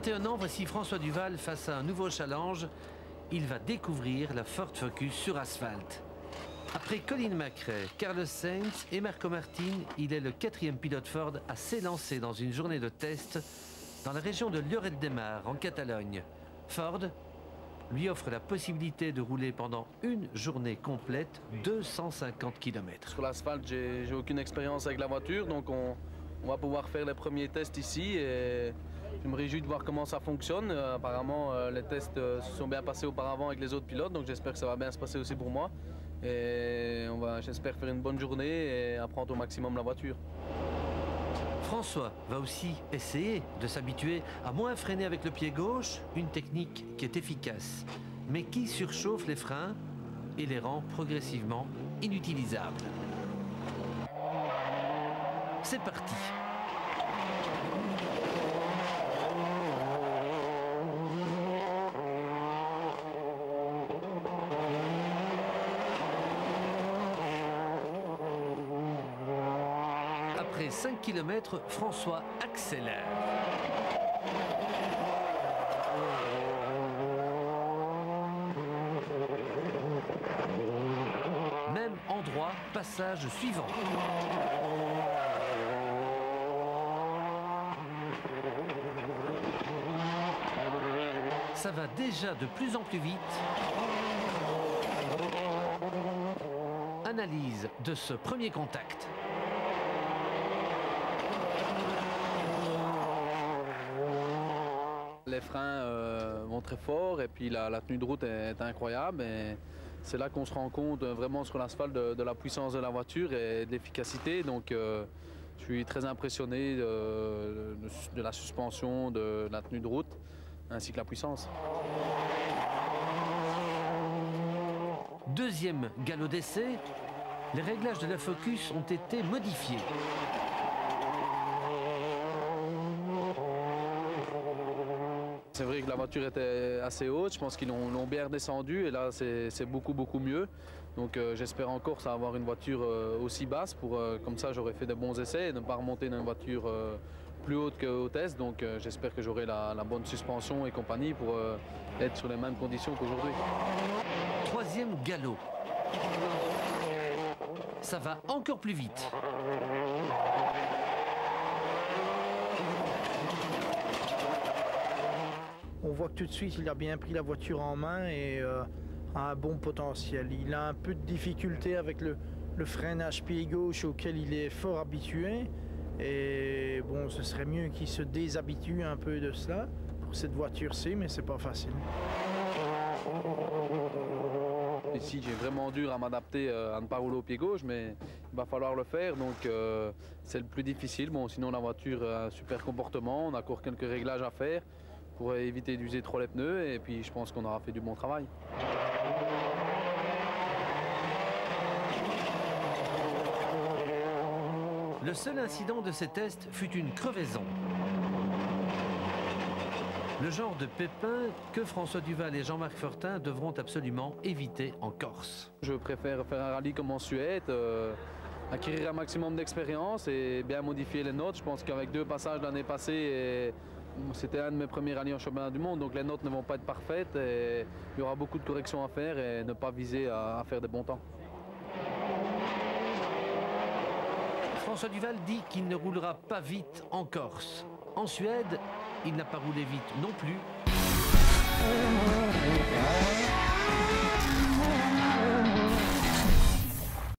21 ans, voici François Duval face à un nouveau challenge. Il va découvrir la Ford Focus sur asphalte. Après Colin McRae, Carlos Sainz et Marco Martin, il est le 4e pilote Ford à s'élancer dans une journée de test dans la région de Lloret de Mar, en Catalogne. Ford lui offre la possibilité de rouler pendant une journée complète 250 km. Sur l'asphalte, j'ai aucune expérience avec la voiture, donc on va pouvoir faire les premiers tests ici et je me réjouis de voir comment ça fonctionne. Apparemment, les tests se sont bien passés auparavant avec les autres pilotes, donc j'espère que ça va bien se passer aussi pour moi. Et j'espère faire une bonne journée et apprendre au maximum la voiture. François va aussi essayer de s'habituer à moins freiner avec le pied gauche, une technique qui est efficace, mais qui surchauffe les freins et les rend progressivement inutilisables. C'est parti. Après 5 km, François accélère. Même endroit, passage suivant. Ça va déjà de plus en plus vite. Analyse de ce premier contact. Les freins vont très fort et puis la tenue de route est incroyable. C'est là qu'on se rend compte vraiment sur l'asphalte de la puissance de la voiture et de l'efficacité. Donc je suis très impressionné de la suspension, de la tenue de route ainsi que la puissance. Deuxième galop d'essai, les réglages de la Focus ont été modifiés. C'est vrai que la voiture était assez haute, je pense qu'ils l'ont bien redescendue et là c'est beaucoup mieux. Donc j'espère encore ça avoir une voiture aussi basse pour comme ça j'aurai fait de bons essais et ne pas remonter dans une voiture plus haute qu'au test. Donc j'espère que j'aurai la bonne suspension et compagnie pour être sur les mêmes conditions qu'aujourd'hui. Troisième galop. Ça va encore plus vite. On voit que tout de suite, il a bien pris la voiture en main et a un bon potentiel. Il a un peu de difficulté avec le freinage pied gauche auquel il est fort habitué. Et bon, ce serait mieux qu'il se déshabitue un peu de cela pour cette voiture-ci, mais c'est pas facile. Ici, j'ai vraiment dur à m'adapter à ne pas rouler au pied gauche, mais il va falloir le faire, donc c'est le plus difficile. Bon, sinon, la voiture a un super comportement, on a encore quelques réglages à faire pour éviter d'user trop les pneus, et puis je pense qu'on aura fait du bon travail. Le seul incident de ces tests fut une crevaison. Le genre de pépin que François Duval et Jean-Marc Fortin devront absolument éviter en Corse. Je préfère faire un rallye comme en Suède, acquérir un maximum d'expérience et bien modifier les notes. Je pense qu'avec 2 passages l'année passée, c'était un de mes premiers rallyes en championnat du monde, donc les notes ne vont pas être parfaites et il y aura beaucoup de corrections à faire et ne pas viser à faire des bons temps. François Duval dit qu'il ne roulera pas vite en Corse. En Suède, il n'a pas roulé vite non plus.